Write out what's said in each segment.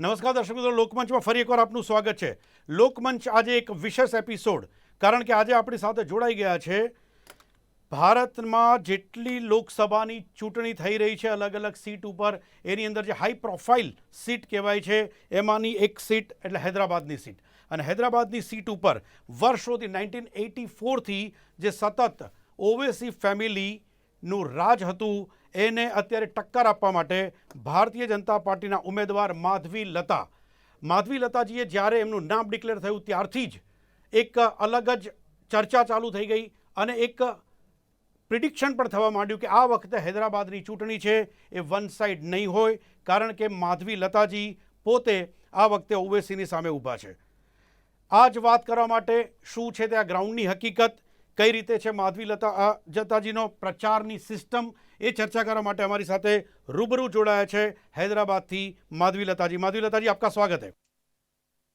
નમસ્કાર દર્શક મિત્રો, લોકમંચમાં ફરી એકવાર આપનું સ્વાગત છે. લોકમંચ આજે એક વિશેષ એપિસોડ, કારણ કે આજે આપણી સાથે જોડાઈ ગયા છે ભારતમાં જેટલી લોકસભાની ચૂંટણી થઈ રહી છે અલગ અલગ સીટ ઉપર, એની અંદર જે હાઈ પ્રોફાઇલ સીટ કહેવાય છે એમાંની એક સીટ એટલે હૈદરાબાદની સીટ. અને હૈદરાબાદની સીટ ઉપર વર્ષોથી 1984થી જે સતત ઓવેસી ફેમિલીનું રાજ હતું એને અત્યારે ટક્કર આપવા માટે ભારતીય જનતા પાર્ટીના ઉમેદવાર માધવી લતાજીએ જ્યારે એમનું નામ ડિક્લેર થયું ત્યારથી જ એક અલગ જ ચર્ચા ચાલુ થઈ ગઈ અને એક પ્રિડિક્શન પણ થવા માંડ્યું કે આ વખતે હૈદરાબાદની ચૂંટણી છે એ વન સાઇડ નહીં હોય, કારણ કે માધવી લતાજી પોતે આ વખતે ઓવેસીની સામે ઊભા છે. આ જ વાત કરવા માટે શું છે ત્યાં ગ્રાઉન્ડની હકીકત, કઈ રીતે છે માધવી લતાજીનો પ્રચારની સિસ્ટમ, એ चर्चा કરવા માટે हमारी સાથે रूबरू जोड़ाया है हैदराबाद थी माधवी लताजी. माधवी लताजी, आपका स्वागत है.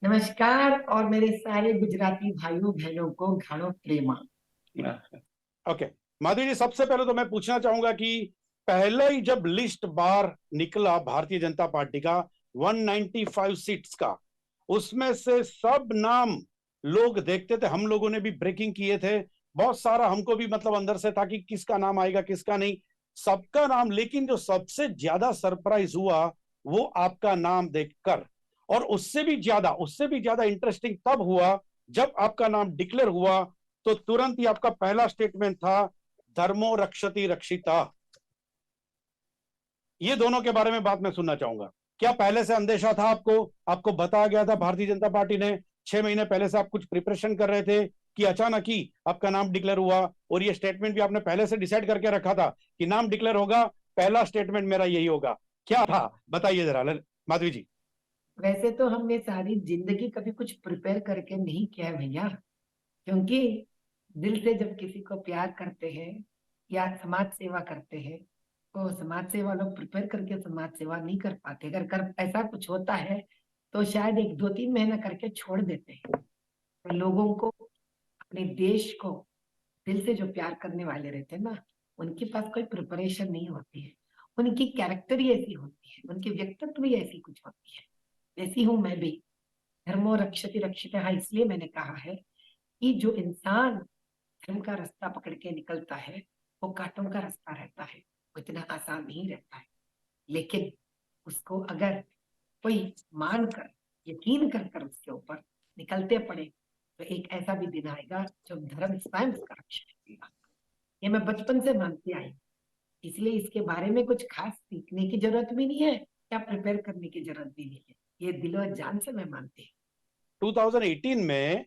नमस्कार और मेरे सारे गुजराती भाइयों बहनों को घणो प्रेमा. ओके माधवी जी, सबसे पहले तो मैं पूछना चाहूंगा कि पहले ही जब लिस्ट बाहर निकला भारतीय जनता पार्टी का 195 सीट्स का, उसमें से सब नाम लोग देखते थे, हम लोगों ने भी ब्रेकिंग किए थे, बहुत सारा हमको भी मतलब अंदर से था कि किसका नाम आएगा किसका नहीं, सबका नाम. लेकिन जो सबसे ज्यादा सरप्राइज हुआ वो आपका नाम देखकर, और उससे भी ज्यादा इंटरेस्टिंग तब हुआ जब आपका नाम डिक्लेयर हुआ तो तुरंत ही आपका पहला स्टेटमेंट था धर्मो रक्षति रक्षिता. ये दोनों के बारे में बात मैं सुनना चाहूंगा. क्या पहले से अंदेशा था आपको बताया गया था भारतीय जनता पार्टी ने 6 महीने पहले से आप कुछ प्रिपरेशन कर रहे थे कि अचानक ही आपका नाम डिक्लेयर हुआ और ये स्टेटमेंट भी आपने पहले से डिसाइड करके रखा था कि नाम डिक्लेयर होगा, पहला स्टेटमेंट मेरा यही होगा? क्या था, बताइए जरा माधवी जी. वैसे तो हमने सारी जिंदगी कभी कुछ प्रिपेयर करके नहीं किया है भैया, क्योंकि दिल से जब किसी को प्यार करते हैं या समाज सेवा करते हैं तो समाज सेवा लोग प्रिपेयर करके समाज सेवा नहीं कर पाते. अगर ऐसा कुछ होता है तो शायद 1-2-3 महीना करके छोड़ देते हैं. तो लोगों को, अपने देश को दिल से जो प्यार करने वाले रहते हैं ना, उनके पास कोई प्रिपरेशन नहीं होती है. उनकी कैरेक्टर ही ऐसी होती है, उनकी व्यक्तित्व भी ऐसी कुछ होती है. वैसी हूं मैं भी. धर्मो रक्षति रक्षितः, इसलिए मैंने कहा है कि जो इंसान धर्म का रास्ता पकड़ के निकलता है वो कांटों का रास्ता रहता है, वो इतना आसान नहीं रहता है. लेकिन उसको अगर कोई मानकर, यकीन कर उसके ऊपर निकलते पड़े तो एक ऐसा भी दिन आएगा जब धर्म स्वयं उसका रक्षण करेगा. ये मैं बचपन से मानती आई, इसलिए इसके बारे में कुछ खास सीखने की जरूरत भी नहीं है या प्रिपेयर करने की जरूरत भी नहीं है. ये दिलो जान से मैं मानती हूँ. 2018 में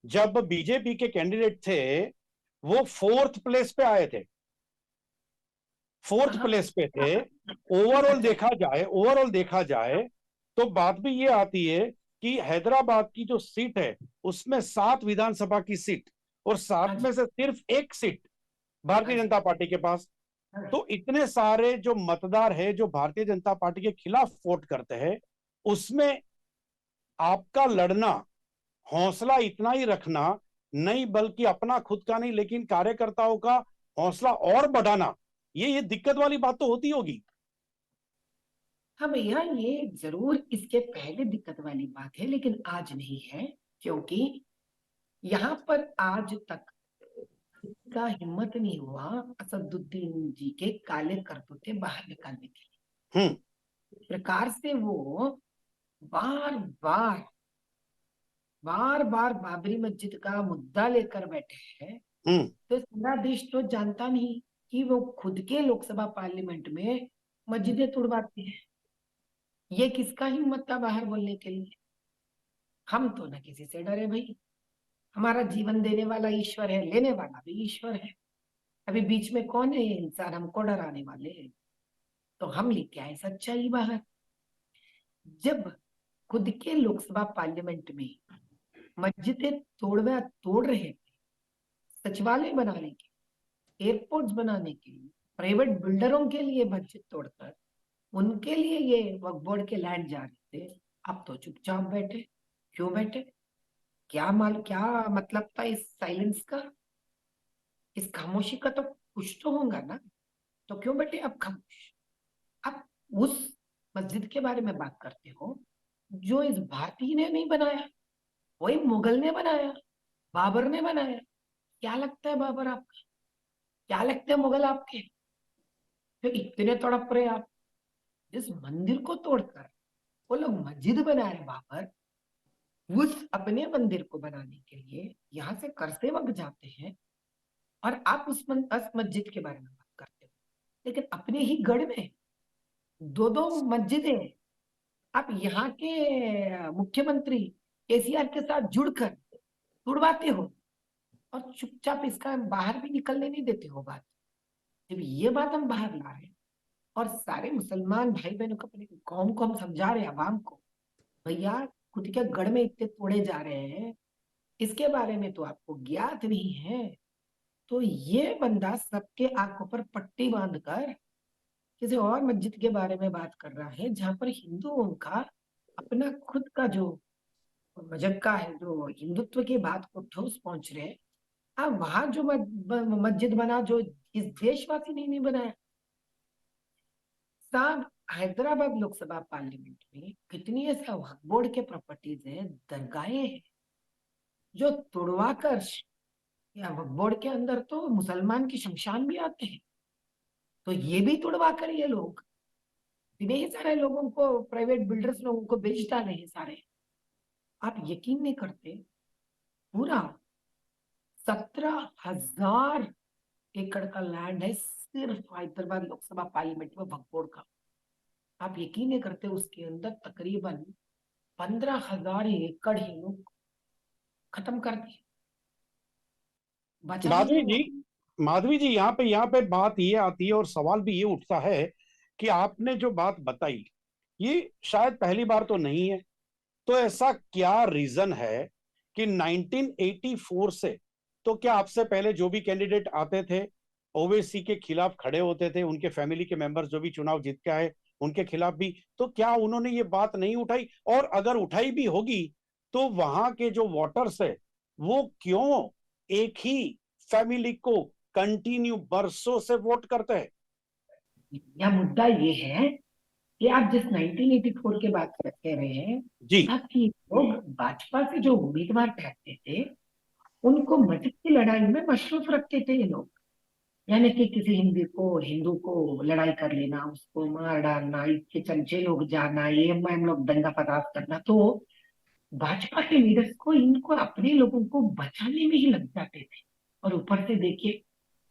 जब बीजेपी के कैंडिडेट थे वो 4th प्लेस पे आए थे, 4th प्लेस पे थे. ओवरऑल देखा जाए तो बात भी ये आती है कि हैदराबाद की जो सीट है उसमें 7 विधानसभा की सीट और 7 में से सिर्फ एक सीट भारतीय जनता पार्टी के पास. तो इतने सारे जो मतदार है जो भारतीय जनता पार्टी के खिलाफ वोट करते हैं, उसमें आपका लड़ना, हौसला इतना ही रखना नहीं, बल्कि अपना खुद का नहीं लेकिन कार्यकर्ताओं का हौसला और बढ़ाना, ये दिक्कत वाली बात तो होती होगी. हाँ भैया, ये जरूर इसके पहले दिक्कत वाली बात है, लेकिन आज नहीं है, क्योंकि यहाँ पर आज तक का हिम्मत नहीं हुआ असदुद्दीन जी के काले करतूते बाहर निकालने के लिए. इस प्रकार से वो बार बार बाबरी मस्जिद का मुद्दा लेकर बैठे हैं. तो सारा देश तो जानता नहीं कि वो खुद के लोकसभा पार्लियामेंट में मस्जिदें तुड़वाते हैं. ये किसका हिम्मत था बाहर बोलने के लिए? हम तो न किसी से डरे भाई. हमारा जीवन देने वाला ईश्वर है, लेने वाला भी ईश्वर है. अभी बीच में कौन है ये इंसान हमको डराने वाले हैं? तो हम लेके आए सच्चाई बाहर. जब खुद के लोकसभा पार्लियामेंट में मस्जिदें तोड़ रहे थे, सचिवालय बनाने के, एयरपोर्ट्स बनाने के लिए, प्राइवेट बिल्डरों के लिए मस्जिद तोड़कर उनके लिए ये वक्फ बोर्ड के लैंड जा रहे थे, अब तो चुपचाप बैठे. क्यों बैठे? क्या मतलब था इस साइलेंस का, इस खामोशी का? तो कुछ तो होगा ना. तो क्यों बैठे अब खामोश? अब उस मस्जिद के बारे में बात करते हो जो इस भारतीय ने नहीं बनाया, वही मुगल ने बनाया, बाबर ने बनाया। क्या लगता है बाबर आपका? क्या लगते हैं मुगल आपके? तो इतने तड़प रहे आप इस मंदिर को तोड़कर। वो लोग मस्जिद बना रहे बाबर, उस अपने मंदिर को बनाने के लिए यहाँ से करसेवक जाते हैं, और आप उस मस्जिद के बारे में बात करते हो। लेकिन अपने ही गढ़ में दो दो मस्जिदें आप यहाँ के मुख्यमंत्री केसीआर के साथ जुड़कर तुड़वाते हो, और चुपचाप इसका बाहर भी निकलने नहीं देते हो बात। जब ये बात हम बाहर ला रहे हैं और सारे मुसलमान भाई बहनों को, अपने कौम को हम समझा रहे हैं, आवाम को, भैया खुद के गढ़ में इतने तोड़े जा रहे हैं, इसके बारे में तो आपको ज्ञात नहीं है। तो ये बंदा सबके आंखों पर पट्टी बांधकर किसी और मस्जिद के बारे में बात कर रहा है, जहां पर हिंदुओं का अपना खुद का जो मजहब का है, जो हिंदुत्व की बात को ठोस पहुंच रहे हैं। अब वहां जो मस्जिद बना, जो इस देशवासी ने नहीं बनाया। साहब, हैदराबाद लोकसभा पार्लियामेंट में कितनी ऐसे वक्फ बोर्ड के प्रॉपर्टीज है, दरगाहें हैं, जो तोड़वा कर, या वक्फ बोर्ड के अंदर तो मुसलमान की शमशान भी आते हैं, तो ये भी तोड़वा कर ये लोग इतने ही सारे लोगों को, प्राइवेट बिल्डर्स लोगों को बेच डाले हैं सारे। आप यकीन नहीं करते, पूरा 17,000 एकड़ का लैंड है सिर्फ हैदराबाद लोकसभा पार्लियामेंट में वक्फ बोर्ड का। आप यकीन नहीं करते, उसके अंदर तकरीबन 15,000 एकड़ ही लोग खत्म कर दिए, बचा ही माधवी नहीं जी, वो। माधवी जी, यहाँ पे बात ये आती है और सवाल भी ये उठता है कि आपने जो बात बताई ये शायद पहली बार तो नहीं है। तो ऐसा क्या रीजन है कि 1984 से, तो क्या आपसे पहले जो भी कैंडिडेट आते थे ओवैसी के खिलाफ खड़े होते थे, उनके फैमिली के मेंबर्स जो भी चुनाव जीत के आए उनके खिलाफ भी, तो क्या उन्होंने ये बात नहीं उठाई? और अगर उठाई भी होगी तो वहां के जो वोटर्स है वो क्यों एक ही फैमिली को कंटिन्यू बरसों से वोट करते हैं? या मुद्दा ये है कि आप जिस 1984 के बात कह रहे हैं, जी। साथ ही लोग भाजपा से जो उम्मीदवार ठहरते थे, उनको मस्जिद की लड़ाई में मशरूफ रखते थे ये लोग। यानी कि किसी हिंदू को लड़ाई कर लेना, उसको मार डालना, इसके चमचे लोग जाना, ये हम लोग दंगा फसाद करना, तो भाजपा के लीडर्स को, इनको अपने लोगों को बचाने में ही लग जाते थे। और ऊपर से देखिए,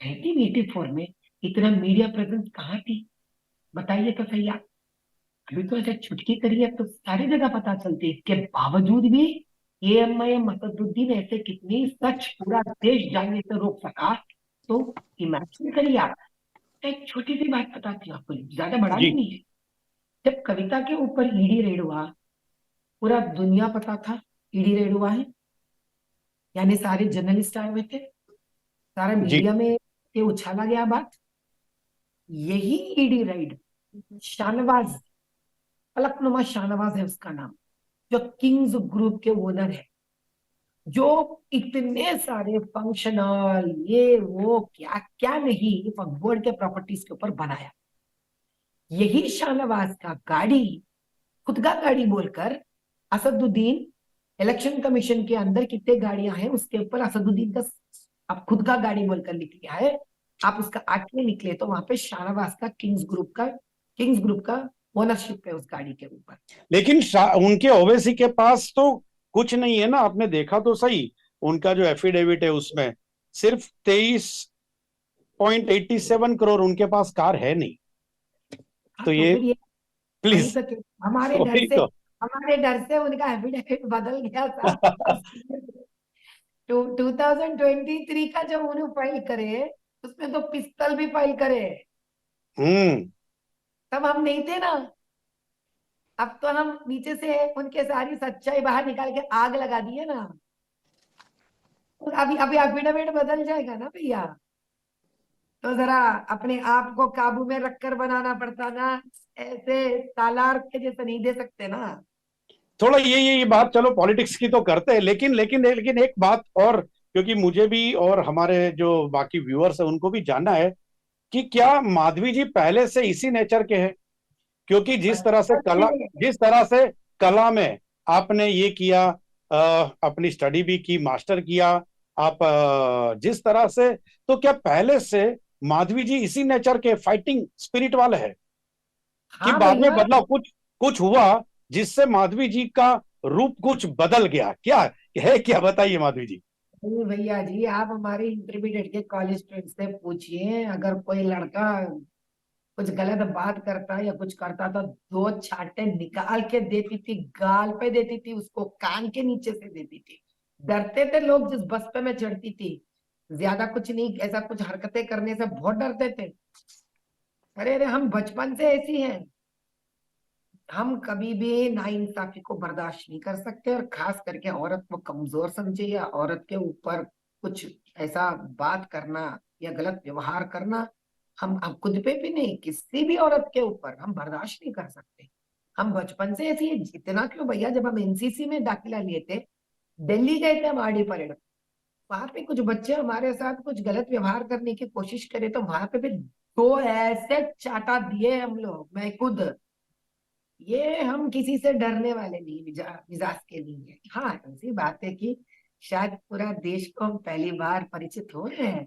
1984 में इतना मीडिया प्रेजेंस कहाँ थी, बताइए तो सही आप। अभी तो ऐसे चुटकी करिए तो सारी जगह पता चलती है। इसके बावजूद भी एएमआईएम असदुद्दीन ऐसे कितनी सच पूरा देश जानने से रोक सका। तो इमेजिन करिए आप। एक छोटी सी बात बताती हूँ आपको, ज्यादा बड़ा जी। भी नहीं है। जब कविता के ऊपर ईडी रेड हुआ, पूरा दुनिया पता था ईडी रेड हुआ है, यानी सारे जर्नलिस्ट आए हुए थे, सारा जी। मीडिया में ये उछाला गया बात। यही ईडी रेड शाहनवाज, फलकनुमा शाहनवाज है उसका नाम, जो किंग्स ग्रुप के ओनर है, जो इतने सारे फंक्शनल ये वो क्या क्या नहीं वक्फ बोर्ड के प्रॉपर्टीज के ऊपर बनाया। यही शाहनवाज का गाड़ी, खुद का गाड़ी बोलकर असदुद्दीन, इलेक्शन कमीशन के अंदर कितने गाड़ियां हैं उसके ऊपर असदुद्दीन का अब खुद का गाड़ी बोलकर लिख लिया है। आप उसका आगे निकले तो वहां पे शाहनवाज का किंग्स ग्रुप का ओनरशिप है उस गाड़ी के ऊपर। लेकिन उनके ओवैसी के पास तो कुछ नहीं है ना, आपने देखा तो सही। उनका जो एफिडेविट है उसमें सिर्फ 23.87 करोड़ उनके पास कार है नहीं। हाँ, तो तो ये फिर ये वही प्लीज। तो हमारे डर वही से, तो। उनका एफिडेविट बदल गया था। 2023 का जब उन्होंने फाइल करे, उसमें तो पिस्तल भी फाइल करे। हम्म। तब हम नहीं थे ना। अब तो हम नीचे से उनके सारी सच्चाई बाहर निकाल के आग लगा दिए ना। तो अभी अभी एफिडेविट बदल जाएगा ना भैया। तो जरा अपने आप को काबू में रखकर बनाना पड़ता ना। ऐसे तालार के जैसे नहीं दे सकते ना। थोड़ा ये बात, चलो पॉलिटिक्स की तो करते हैं, लेकिन एक बात और, क्योंकि मुझे भी और हमारे जो बाकी व्यूअर्स है उनको भी जानना है कि क्या माधवी जी पहले से इसी नेचर के हैं? क्योंकि जिस तरह से बचपन कला, से जिस तरह से कला में आपने ये किया, अपनी स्टडी भी की, मास्टर किया आप, जिस तरह से, तो क्या पहले से माधवी जी इसी नेचर के फाइटिंग स्पिरिट वाले हैं कि हाँ बाद में भैया। बदलाव कुछ कुछ हुआ जिससे माधवी जी का रूप कुछ बदल गया? क्या है, क्या बताइए माधवी जी। नहीं भैया जी, आप हमारे इंटरमीडिएट के कॉलेज फ्रेंड से पूछिए, अगर कोई लड़का कुछ गलत बात करता या कुछ करता तो दो चांटे निकाल के देती थी, गाल पे देती थी, उसको कान के नीचे से देती थी। डरते थे लोग जिस बस पे मैं चढ़ती थी। ज्यादा कुछ नहीं, ऐसा कुछ हरकतें करने से बहुत डरते थे। अरे अरे, हम बचपन से ऐसी हैं। हम कभी भी नाइंसाफी को बर्दाश्त नहीं कर सकते, और खास करके औरत को कमजोर समझे या औरत के ऊपर कुछ ऐसा बात करना या गलत व्यवहार करना, हम खुद पे भी नहीं, किसी भी औरत के ऊपर हम बर्दाश्त नहीं कर सकते। हम बचपन से ऐसी हैं। इतना क्यों भैया, जब हम एनसीसी में दाखिला लिए थे, दिल्ली गए थे हम आरडी परेड, वहां पे कुछ बच्चे हमारे साथ कुछ गलत व्यवहार करने की कोशिश करे तो वहां पे भी दो ऐसे चाटा दिए हम लोग, मैं खुद। ये हम किसी से डरने वाले नहीं, मिजाज के नहीं है। हाँ, ऐसी बात है कि शायद पूरा देश को हम पहली बार परिचित हो रहे हैं,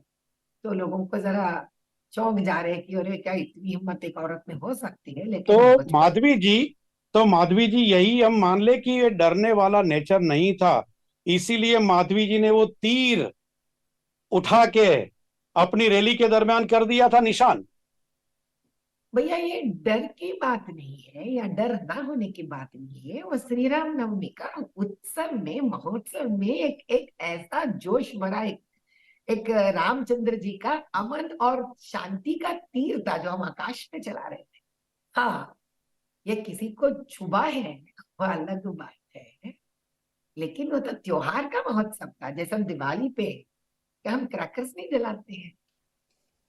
तो लोगों को जरा चौंक जा रहे हैं कि अरे क्या इतनी हिम्मत एक औरत में हो सकती है, लेकिन हम तो बचपन। माधवी जी, तो माधवी जी यही हम मान ले कि ये डरने वाला नेचर नहीं था, इसीलिए माधवी जी ने वो तीर उठा के अपनी रैली के दरमियान कर दिया था निशान। भैया ये डर की बात नहीं है या डर ना होने की बात नहीं है, वो श्री राम नवमी का उत्सव में, महोत्सव में एक एक ऐसा जोश भरा एक रामचंद्र जी का अमन और शांति का तीर था जो हम आकाश में चला रहे थे। हाँ, ये किसी को छुबा है वो अलग बात है, लेकिन वो तो त्योहार का महोत्सव था। जैसे हम दिवाली पे क्या हम क्रैकर्स नहीं जलाते हैं,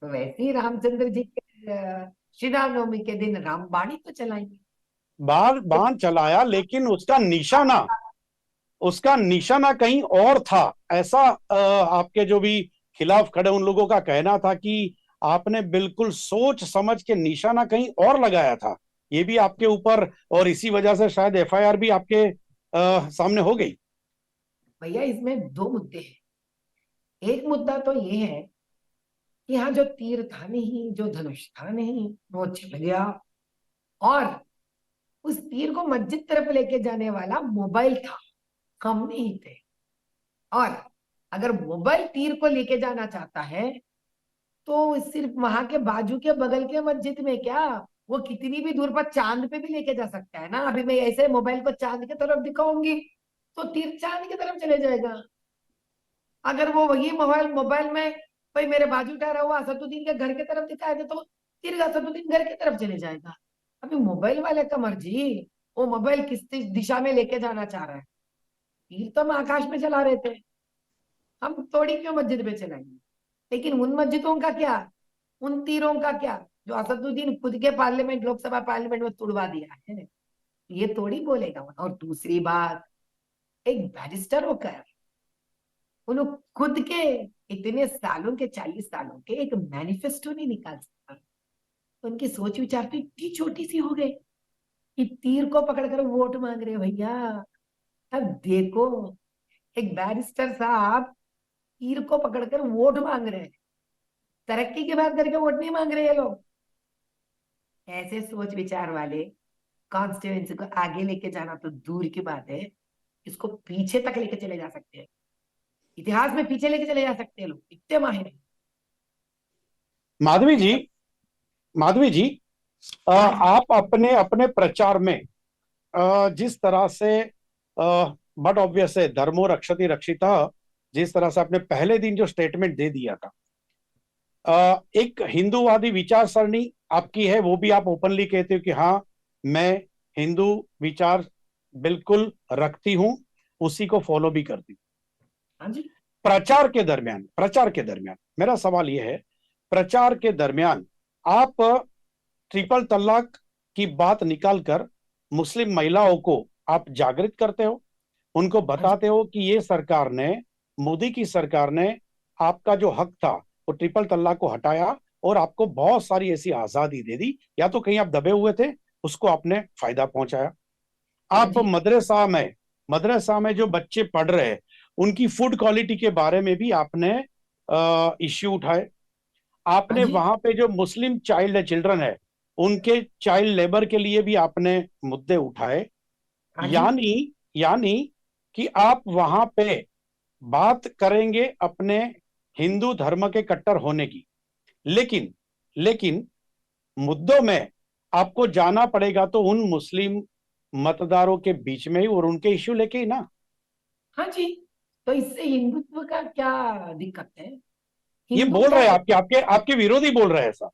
तो वैसे ही रामचंद्र जी के श्री रामनवमी के दिन रामबाणी तो चलाएंगे। बार बाण चलाया, लेकिन उसका निशाना कहीं और था, ऐसा आपके जो भी खिलाफ खड़े उन लोगों का कहना था कि आपने बिल्कुल सोच समझ के निशाना कहीं और लगाया था। ये भी आपके ऊपर, और इसी वजह से शायद एफआईआर भी आपके सामने हो गई। भैया इसमें दो मुद्दे हैं। एक मुद्दा तो ये है कि यहाँ जो तीर था नहीं, जो धनुष था नहीं, वो चल गया। और उस तीर को मस्जिद तरफ लेके जाने वाला मोबाइल था, हम नहीं थे। और अगर मोबाइल तीर को लेके जाना चाहता है तो सिर्फ वहां के बाजू के बगल के मस्जिद में क्या, वो कितनी भी दूर पर चांद पे भी लेके जा सकता है ना। अभी मैं ऐसे मोबाइल को चांद की तरफ दिखाऊंगी तो तीर चांद की तरफ चले जाएगा। अगर वो वही मोबाइल मोबाइल में भाई मेरे बाजू ठहरा हुआ असदुद्दीन के घर की तरफ दिखाया दे तो तीर असदुद्दीन घर की तरफ चले जाएगा। अभी मोबाइल वाले का मर्जी, वो मोबाइल किस दिशा में लेके जाना चाह रहा है। तीर तो हम आकाश में चला रहे थे, हम थोड़ी क्यों मस्जिद पे चलाएंगे। लेकिन उन मस्जिदों का क्या, उन तीरों का क्या जो असदुद्दीन खुद के पार्लियामेंट, लोकसभा पार्लियामेंट में तुड़वा दिया है। ये थोड़ी बोलेगा। और दूसरी बात, एक बैरिस्टर होकर वो लोग खुद के इतने सालों के, 40 सालों के एक मैनिफेस्टो नहीं निकाल सकता। तो उनकी सोच विचार तो इतनी छोटी सी हो गई कि तीर को पकड़कर वोट मांग रहे हैं भैया। अब देखो, एक बैरिस्टर साहब तीर को पकड़कर वोट मांग रहे हैं। तरक्की की बात करके वोट नहीं मांग रहे ये लोग। ऐसे सोच विचार वाले कॉन्स्टिट्यूएंसी को आगे लेके जाना तो दूर की बात है, इसको पीछे तक लेके चले जा सकते हैं। इतिहास में पीछे लेके चले जा सकते हैं लोग, इतने माहिर हैं। माधवी जी, माधवी जी, हाँ जी। आप अपने अपने प्रचार में जिस तरह से, बट ऑब्वियस है, धर्मो रक्षति रक्षिता, जिस तरह से आपने पहले दिन जो स्टेटमेंट दे दिया था, एक हिंदूवादी विचार सरणी आपकी है, वो भी आप ओपनली कहते हो कि हाँ, मैं हिंदू विचार बिल्कुल रखती हूं, उसी को फॉलो भी करती हूँ। हाँ जी। प्रचार के दरमियान मेरा सवाल यह है, प्रचार के दरमियान आप ट्रिपल तलाक की बात निकालकर मुस्लिम महिलाओं को आप जागृत करते हो, उनको हाँ जी। बताते हो कि ये सरकार ने, मोदी की सरकार ने आपका जो हक था वो ट्रिपल तलाक को हटाया और आपको बहुत सारी ऐसी आजादी दे दी, या तो कहीं आप दबे हुए थे, उसको आपने फायदा पहुंचाया। आप जी। मदरसा में जो बच्चे पढ़ रहे हैं उनकी फूड क्वालिटी के बारे में भी आपने इश्यू उठाए। हाँ आपने जी। वहां पे जो मुस्लिम चिल्ड्रन है उनके चाइल्ड लेबर के लिए भी आपने मुद्दे उठाए। हाँ जी। यानी यानी कि आप वहां पे बात करेंगे अपने हिंदू धर्म के कट्टर होने की, लेकिन लेकिन मुद्दों में आपको जाना पड़ेगा तो उन मुस्लिम मतदारों के बीच में ही और उनके इश्यू लेके ही ना। हाँ जी। तो इससे हिंदुत्व का क्या दिक्कत है? ये हिंदू बोल क्या रहे हैं आपके कहते आपके आपके विरोधी बोल रहे हैं ऐसा। हैं?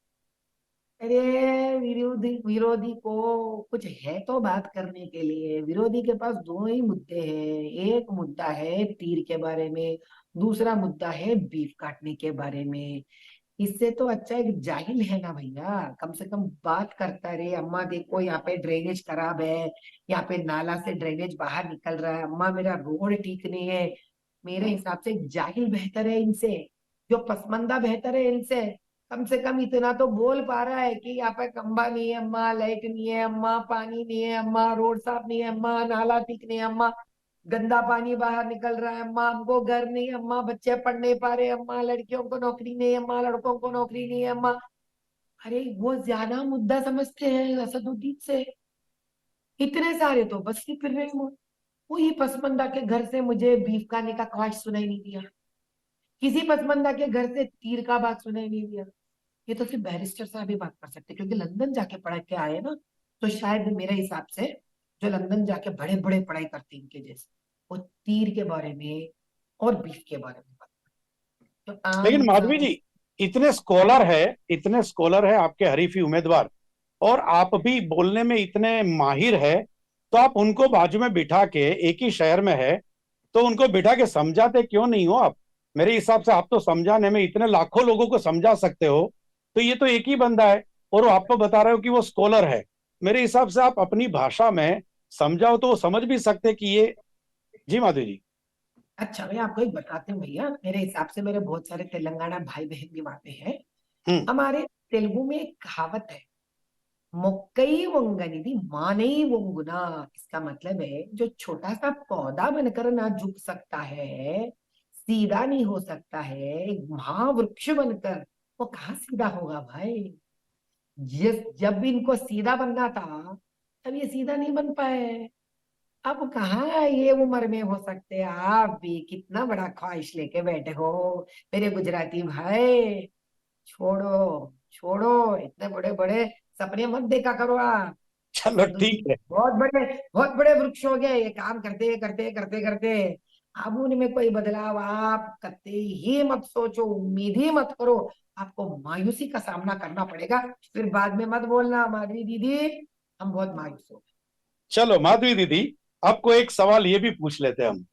अरे विरोधी विरोधी को कुछ है तो बात करने के लिए। विरोधी के पास दो ही मुद्दे हैं। एक मुद्दा है तीर के बारे में, दूसरा मुद्दा है बीफ काटने के बारे में। इससे तो अच्छा एक जाहिल है ना भैया, कम से कम बात करता रहे। अम्मा देखो यहाँ पे ड्रेनेज खराब है, यहाँ पे नाला से ड्रेनेज बाहर निकल रहा है, अम्मा मेरा रोड ठीक नहीं है। मेरे हिसाब से जाहिल बेहतर है इनसे, जो पसमंदा बेहतर है इनसे। कम से कम इतना तो बोल पा रहा है कि यहाँ पे खंबा नहीं है अम्मा, लाइट नहीं है अम्मा, पानी नहीं है अम्मा, रोड साफ नहीं है अम्मा, नाला ठीक नहीं है अम्मा, गंदा पानी बाहर निकल रहा है अम्मा, हमको घर नहीं है अम्मा, बच्चे पढ़ नहीं पा रहे अम्मा, लड़कियों को नौकरी नहीं है अम्मा, लड़कों को नौकरी नहीं है अम्मा। अरे वो ज्यादा मुद्दा समझते हैं असदुद्दीन से। इतने सारे तो बस ही फिर रहे वो। कोई पसमंदा के घर से मुझे बीफ खाने का ख्वाहिश सुनाई नहीं दिया, किसी पसमंदा के घर से तीर का बात सुनाई नहीं दिया। ये तो सिर्फ बैरिस्टर साहब ही बात कर सकते हैं, क्योंकि लंदन जाके पढ़ के आए ना। तो शायद मेरे हिसाब से जो लंदन जाके बड़े बड़े पढ़ाई करते हैं इनके जैसे, वो तीर के बारे में और बीफ के बारे में बात करते हैं। तो आम लेकिन माधवी इंसान। जी, इतने स्कॉलर है आपके हरीफी उम्मीदवार, और आप भी बोलने में इतने माहिर है, तो आप उनको बाजू में बिठा के, एक ही शहर में है तो उनको बिठा के समझाते क्यों नहीं हो आप? मेरे हिसाब से आप तो समझाने में इतने लाखों लोगों को समझा सकते हो। तो ये तो एक ही बंदा है और वो आपको बता रहे हो कि वो स्कॉलर है। मेरे हिसाब से आप अपनी भाषा में समझाओ तो वो समझ भी सकते कि ये। जी माधवी जी। अच्छा मैं आपको एक बताते हैं भैया, मेरे हिसाब से मेरे बहुत सारे तेलंगाना भाई बहन भी वहां पे हैं। हम्म। हमारे तेलुगु में एक कहावत है, मोक्कई वंगनिधि माने वंगुना। इसका मतलब है जो छोटा सा पौधा बनकर ना झुक सकता है, सीधा नहीं हो सकता है, एक महावृक्ष बनकर वो कहाँ सीधा होगा भाई। जिस जब भी इनको सीधा बनना था तब ये सीधा नहीं बन पाए। अब कहाँ ये उम्र में हो सकते हैं, आप भी कितना बड़ा ख्वाहिश लेके बैठे हो मेरे गुजराती भाई। छोड़ो छोड़ो, इतने बड़े बड़े सपने मत देखा करो आप। चलो ठीक असदुद्दीन है। बहुत बड़े वृक्ष हो गए, ये काम करते करते करते करते। अब उनमें कोई बदलाव आप करते ही मत सोचो, उम्मीद ही मत करो। आपको मायूसी का सामना करना पड़ेगा। फिर बाद में मत बोलना माधवी दीदी हम बहुत मायूस हो चलो माधवी दीदी, आपको एक सवाल ये भी पूछ लेते हैं हम। गए।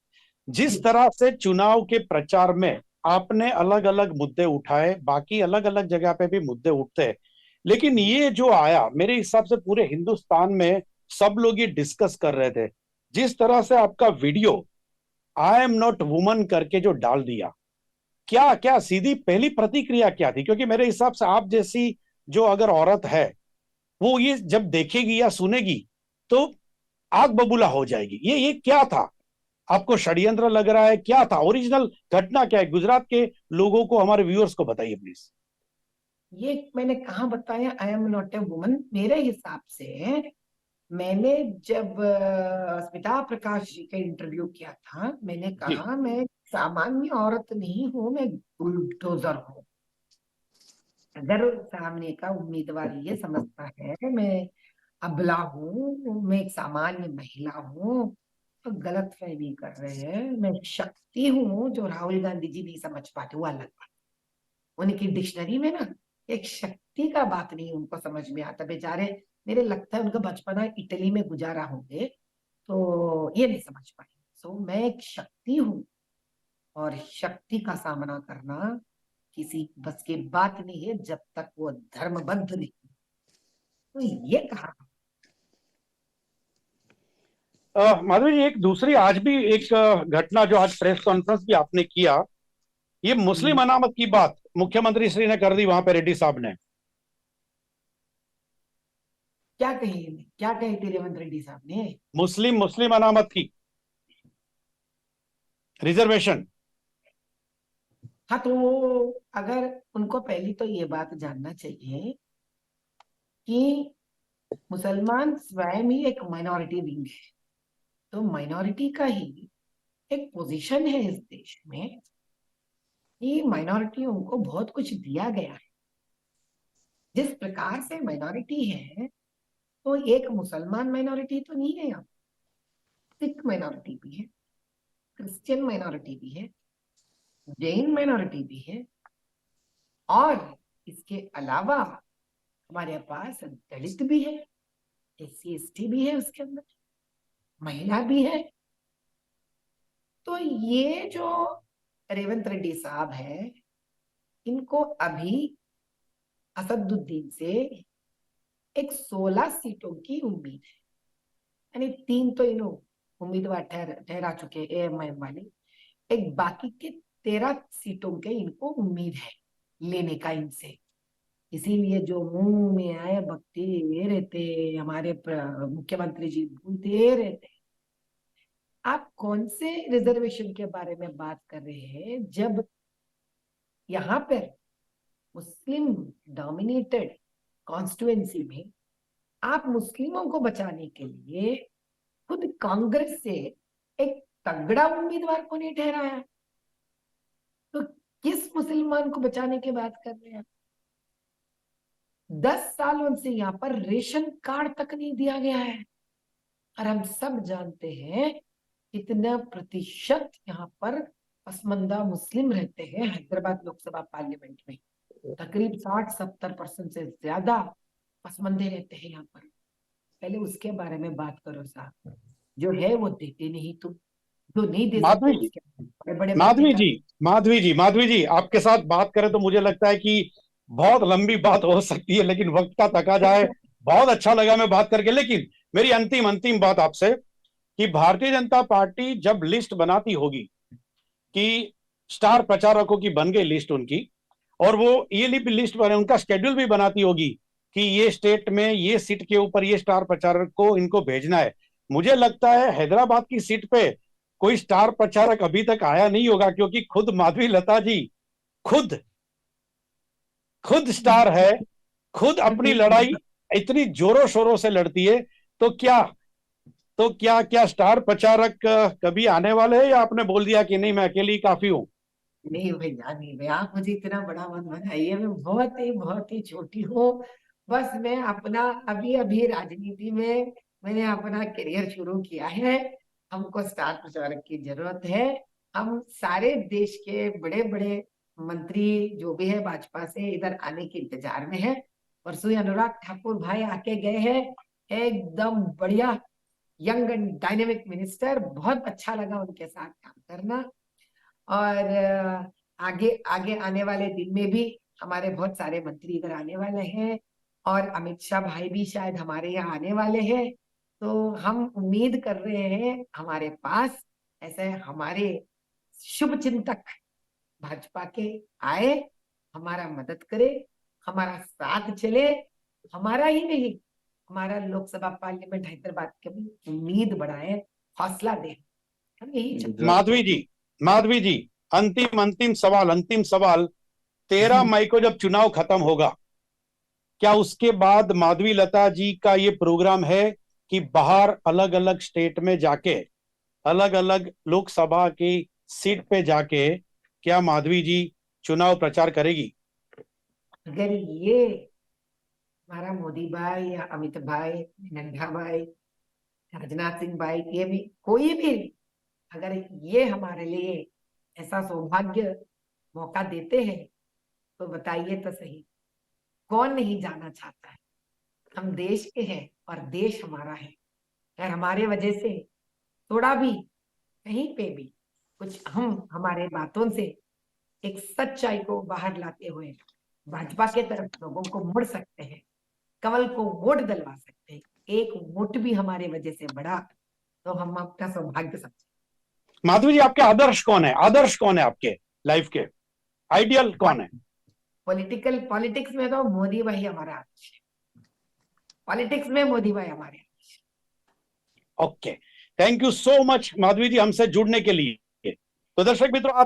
जिस जी। तरह से चुनाव के प्रचार में आपने अलग अलग मुद्दे उठाए, बाकी अलग अलग जगह पे भी मुद्दे उठते हैं, लेकिन ये जो आया मेरे हिसाब से पूरे हिंदुस्तान में सब लोग ये डिस्कस कर रहे थे। जिस तरह से आपका video I am not woman करके जो डाल दिया, क्या क्या सीधी पहली प्रतिक्रिया क्या थी? क्योंकि मेरे हिसाब से आप जैसी जो अगर औरत है वो ये जब देखेगी या सुनेगी तो आग बबूला हो जाएगी। ये क्या था? आपको षड्यंत्र लग रहा है? क्या था ओरिजिनल घटना? क्या है गुजरात के लोगों को, हमारे व्यूअर्स को बताइए प्लीज। ये मैंने कहाँ बताया I am not a woman? मेरे हिसाब से मैंने जब स्मिता प्रकाश जी का इंटरव्यू किया था, मैंने जी। कहा मैं सामान्य औरत नहीं हूं, मैं बुलडोजर हूँ। अगर सामने का उम्मीदवार ये समझता है मैं अबला हूँ, मैं एक सामान्य महिला हूँ, तो गलत फहमी कर रहे हैं। मैं शक्ति हूँ जो राहुल गांधी जी नहीं समझ पाते, वो अलग बात। उनकी डिक्शनरी में ना एक शक्ति का बात नहीं उनको समझ में आता बेचारे। मेरे लगता है उनका बचपना इटली में गुजारा होंगे, तो ये नहीं समझ पाए। सो मैं एक शक्ति हूँ, और शक्ति का सामना करना किसी बस की बात नहीं है जब तक वो धर्मबद्ध नहीं। तो ये कहा। माधवी जी, एक दूसरी आज भी एक घटना जो आज प्रेस कॉन्फ्रेंस भी आपने किया, ये मुस्लिम हम्म। अनामत की बात मुख्यमंत्री श्री ने कर दी वहां पे, रेड्डी साहब ने। क्या कही थी रेवंत रेड्डी साहब ने? मुस्लिम मुस्लिम अनामत की रिजर्वेशन। हाँ, तो अगर उनको पहली तो ये बात जानना चाहिए कि मुसलमान स्वयं ही एक माइनॉरिटी विंग है। तो माइनॉरिटी का ही एक पोजीशन है इस देश में कि माइनॉरिटियों को बहुत कुछ दिया गया है। जिस प्रकार से माइनॉरिटी है, तो एक मुसलमान माइनॉरिटी तो नहीं है यहाँ। सिख माइनॉरिटी भी है, क्रिश्चियन माइनॉरिटी भी है, जैन माइनॉरिटी भी है, और इसके अलावा हमारे पास दलित भी है, SC ST भी है, उसके अंदर महिला भी है। तो ये जो रेवंत रेड्डी साहब है, इनको अभी असदुद्दीन से एक 16 सीटों की उम्मीद है। यानी 3 तो इन्हों उम्मीदवार ठहरा चुके AMIM वाले, एक बाकी के 13 सीटों के इनको उम्मीद है लेने का इनसे। इसीलिए जो मुंह में आए बकते रहते हमारे मुख्यमंत्री जी, बोलते रहते। आप कौन से रिजर्वेशन के बारे में बात कर रहे हैं जब यहाँ पर मुस्लिम डोमिनेटेड कॉन्स्टिट्युएंसी में आप मुस्लिमों को बचाने के लिए खुद कांग्रेस से एक तगड़ा उम्मीदवार को नहीं ठहराया? तो किस मुसलमान को बचाने की बात कर रहे हैं? 10 सालों से यहाँ पर रेशन कार्ड तक नहीं दिया गया है, और हम सब जानते हैं कितना प्रतिशत यहाँ पर पसमंदा मुस्लिम रहते हैं हैदराबाद लोकसभा पार्लियामेंट में। तकरीब 60-70% से ज्यादा पसमंदे रहते हैं यहाँ पर। पहले उसके बारे में बात करो साहब। जो है वो देते नहीं, तुम जो नहीं दे सकते माधवी जी, उसके बड़े बड़े माधवी बड़े जी, माधवी जी आपके साथ बात करें तो मुझे लगता है कि बहुत लंबी बात हो सकती है, लेकिन वक्त का तकाजा है। बहुत अच्छा लगा मैं बात करके, लेकिन मेरी अंतिम अंतिम बात आपसे कि भारतीय जनता पार्टी जब लिस्ट बनाती होगी कि स्टार प्रचारकों की बन गई लिस्ट उनकी, और वो ये लिस्ट बने, उनका शेड्यूल भी बनाती होगी कि ये स्टेट में ये सीट के ऊपर ये स्टार प्रचारक को इनको भेजना है। मुझे लगता है हैदराबाद की सीट पे कोई स्टार प्रचारक अभी तक आया नहीं होगा, क्योंकि खुद माधवी लता जी खुद खुद स्टार है, खुद अपनी लड़ाई इतनी जोरों शोरों से लड़ती है। तो क्या क्या स्टार प्रचारक कभी आने वाले हैं, या आपने बोल दिया कि नहीं मैं अकेली काफी हूं? नहीं भैया, नहीं भैया, आप मुझे इतना बड़ा मत बनाइए। मैं बहुत ही छोटी हूँ। बस मैं अपना अभी अभी राजनीति में मैंने अपना करियर शुरू किया है। हमको स्टार प्रचारक की जरूरत है। हम सारे देश के बड़े बड़े मंत्री जो भी है भाजपा से इधर आने के इंतजार में है। परसों ही अनुराग ठाकुर भाई आके गए हैं, एकदम बढ़िया यंग एंड डायनेमिक मिनिस्टर। बहुत अच्छा लगा उनके साथ काम करना। और आगे आगे आने वाले दिन में भी हमारे बहुत सारे मंत्री इधर आने वाले हैं, और अमित शाह भाई भी शायद हमारे यहाँ आने वाले हैं। तो हम उम्मीद कर रहे हैं हमारे पास ऐसे हमारे शुभ चिंतक भाजपा के आए, हमारा मदद करे, हमारा साथ चले। हमारा ही नहीं, हमारा लोकसभा पार्लियामेंट हैदराबाद के भी उम्मीद बढ़ाए, हौसला दे। हम यही चाहते माधवी जी, माधवी जी, अंतिम सवाल, 13 मई को जब चुनाव खत्म होगा, क्या उसके बाद माधवी लता जी का ये प्रोग्राम है कि बाहर अलग अलग स्टेट में जाके, अलग अलग लोकसभा की सीट पे जाके, क्या माधवी जी चुनाव प्रचार करेगी? अगर ये हमारा मोदी भाई या अमित भाई, नड्डा भाई, राजनाथ सिंह भाई, ये भी कोई भी अगर ये हमारे लिए ऐसा सौभाग्य मौका देते हैं, तो बताइए तो सही, कौन नहीं जाना चाहता है? हम देश के हैं और देश हमारा है। अगर हमारे वजह से थोड़ा भी कहीं पे भी कुछ हम हमारे बातों से एक सच्चाई को बाहर लाते हुए भाजपा के तरफ लोगों को मोड़ सकते हैं, कमल को वोट दिलवा सकते हैं, एक वोट भी हमारे वजह से बढ़ा, तो हम अपना सौभाग्य समझे। माधवी जी, आपके आदर्श कौन है? आदर्श कौन है आपके लाइफ के? आइडियल कौन है? पॉलिटिक्स में तो मोदी भाई हमारा आदर्श है। पॉलिटिक्स में मोदी भाई हमारे okay, thank you so much Madhavi ji हमसे जुड़ने के लिए. તો દર્શક મિત્રો, આ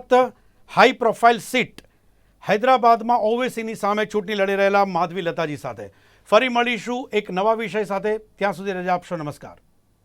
હાઈ પ્રોફાઇલ સીટ હૈદરાબાદમાં ઓવેસીની સામે ચૂંટણી લડી રહેલા માધવી લતાજી સાથે ફરી મળીશું એક નવા વિષય સાથે. ત્યાં સુધી રજા આપશો. નમસ્કાર.